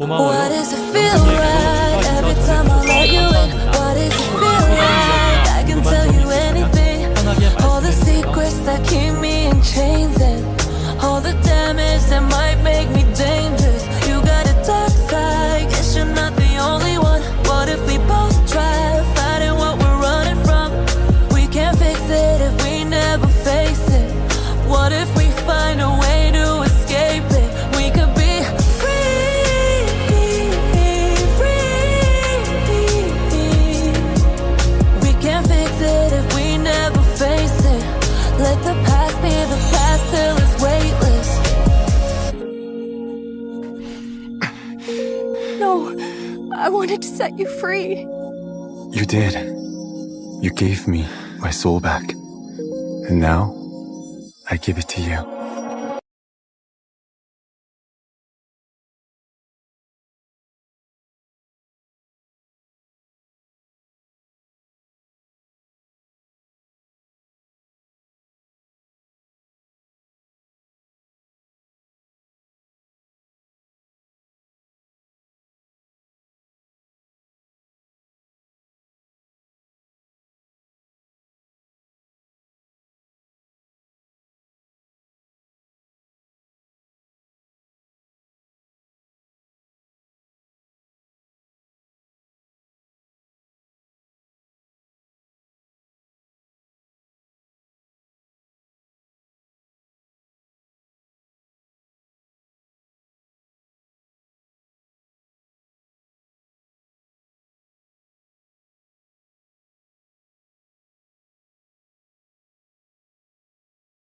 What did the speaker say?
고마워요. What does it feel like every time I let you in? What does it feel like? I can tell you anything. All the secrets that keep me in chains and all the damage that might make me dangerous. You got a dark side, guess you're not the only one. What if we both try fighting what we're running from? We can't fix it if we never face it. What if we find a way to escape it? We could be let the past be the past till it's weightless. No, I wanted to set you free. You did. You gave me my soul back. And now, I give it to you.